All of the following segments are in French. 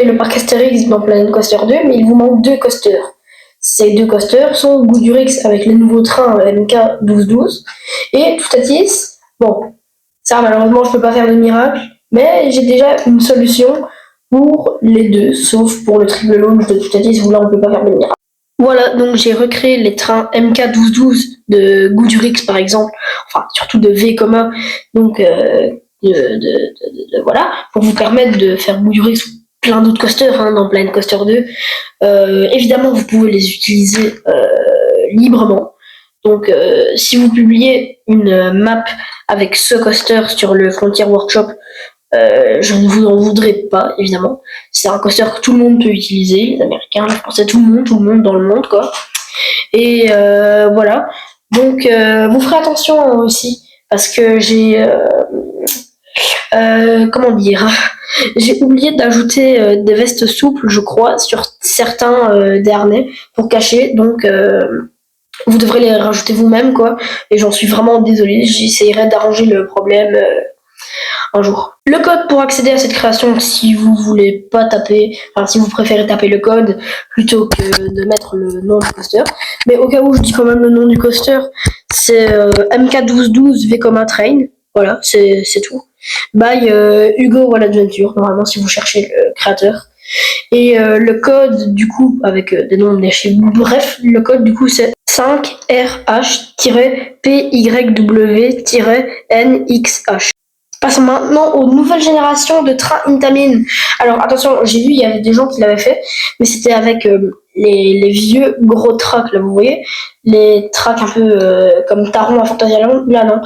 créé le parc Astérix dans Planet Coaster 2, mais il vous manque 2 coasters. Ces 2 coasters sont Goudurix avec le nouveau train MK 1212 et Toutatis. Bon, ça malheureusement je peux pas faire de miracle, mais j'ai déjà une solution pour les deux, sauf pour le triple launch de Toutatis où là on peut pas faire de miracle. Voilà, donc j'ai recréé les trains MK 1212 de Goudurix par exemple, enfin surtout de Vekoma, donc voilà, pour vous permettre de faire Goudurix plein d'autres coasters dans Planet Coaster 2. Évidemment, vous pouvez les utiliser librement. Donc, si vous publiez une map avec ce coaster sur le Frontier Workshop, je ne vous en voudrais pas, évidemment. C'est un coaster que tout le monde peut utiliser, les Américains, je pensais tout le monde dans le monde, quoi. Et voilà. Donc, vous ferez attention aussi, parce que j'ai... comment dire, j'ai oublié d'ajouter des vestes souples, je crois, sur certains des harnais pour cacher, donc vous devrez les rajouter vous-même, quoi, et j'en suis vraiment désolée, j'essayerai d'arranger le problème un jour. Le code pour accéder à cette création, si vous voulez pas taper, enfin si vous préférez taper le code plutôt que de mettre le nom du coaster, mais au cas où je dis quand même le nom du coaster, c'est MK1212 Vekoma Train, voilà, c'est tout. By Hugo Wall Adventure, normalement si vous cherchez le créateur. Et le code du coup, avec des noms de chez bref, le code du coup c'est 5RH-PYW-NXH. Passons maintenant aux nouvelles générations de trains Intamin. Alors attention, j'ai vu, il y avait des gens qui l'avaient fait, mais c'était avec les vieux gros tracks, là vous voyez, les tracks un peu comme Taron à Fantasyland. Là non,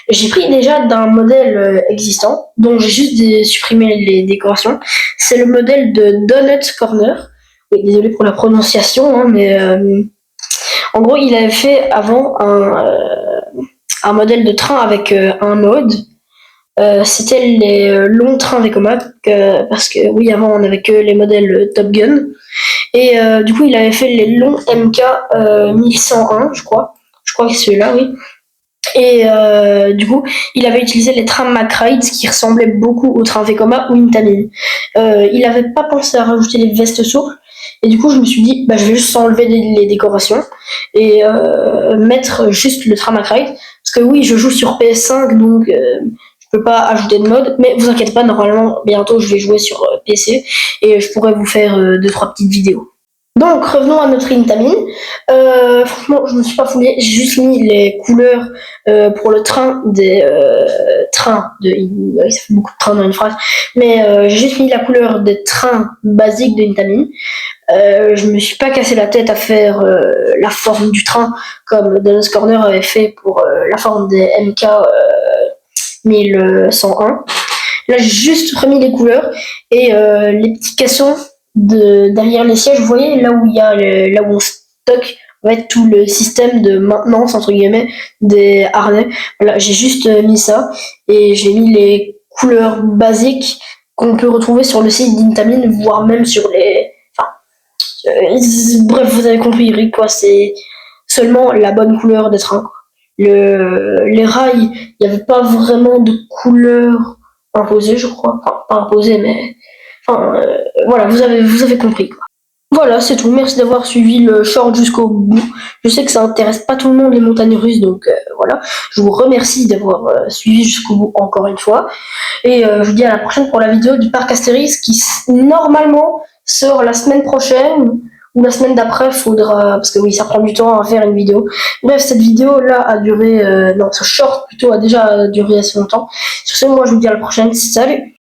j'ai pris déjà d'un modèle existant, dont j'ai juste supprimé les décorations. C'est le modèle de Donut Corner. Oui, désolé pour la prononciation, mais en gros, il avait fait avant un modèle de train avec un mode. C'était les longs trains Vekoma, parce que oui, avant on avait que les modèles Top Gun. Et du coup, il avait fait les longs MK 1101, je crois. Je crois que c'est celui-là, oui. Et du coup, il avait utilisé les trains Macride qui ressemblaient beaucoup aux trains Vekoma ou Intamin. Il n'avait pas pensé à rajouter les vestes souples. Et du coup, je me suis dit, je vais juste enlever les décorations et mettre juste le train Macride. Parce que oui, je joue sur PS5, donc je peux pas ajouter de mode. Mais vous inquiétez pas, normalement, bientôt, je vais jouer sur PC et je pourrais vous faire 2-3 petites vidéos. Donc revenons à notre Intamin. Franchement, je me suis pas foulée, j'ai juste mis les couleurs pour le train des trains de. Oui, ça fait beaucoup de trains dans une phrase, mais j'ai juste mis la couleur des trains basiques de Intamin. Je me suis pas cassé la tête à faire la forme du train comme Dennis Corner avait fait pour la forme des MK 1101. Là, j'ai juste remis les couleurs et les petits caissons derrière les sièges, vous voyez, là où il y a là où on stocke en fait, tout le système de maintenance entre guillemets des harnais. Voilà, j'ai juste mis ça et j'ai mis les couleurs basiques qu'on peut retrouver sur le site d'Intamin, voire même sur les. Enfin, bref, vous avez compris, quoi. C'est seulement la bonne couleur des trains. Quoi. Les rails, il n'y avait pas vraiment de couleur imposée, je crois. Enfin, pas imposée, mais enfin, voilà, vous avez compris. Quoi. Voilà, c'est tout. Merci d'avoir suivi le short jusqu'au bout. Je sais que ça intéresse pas tout le monde les montagnes russes, donc voilà. Je vous remercie d'avoir suivi jusqu'au bout encore une fois. Et je vous dis à la prochaine pour la vidéo du parc Astérix qui normalement sort la semaine prochaine ou la semaine d'après. Faudra parce que oui, ça prend du temps à faire une vidéo. Bref, cette vidéo là a duré, non, ce short plutôt a déjà duré assez longtemps. Sur ce, moi je vous dis à la prochaine. Salut.